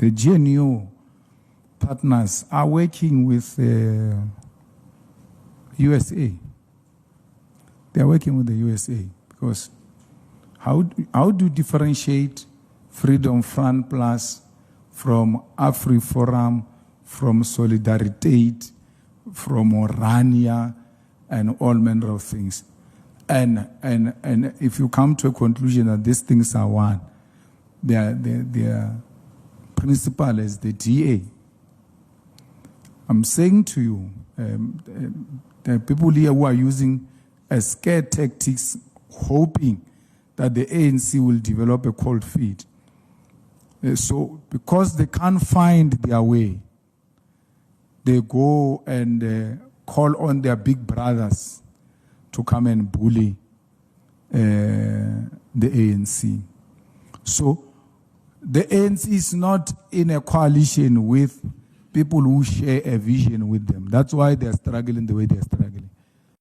the GNU partners are working with USA. They are working with the USA because how do you differentiate Freedom Front Plus from AfriForum, from Solidarité, from Orania, and all manner of things? And if you come to a conclusion that these things are one, their principal is the DA. I'm saying to you, there are people here who are using a scare tactics, hoping that the ANC will develop a cold feet. So because they can't find their way, they go and call on their big brothers to come and bully the ANC. So the ANC is not in a coalition with people who share a vision with them. That's why they're struggling the way they're struggling.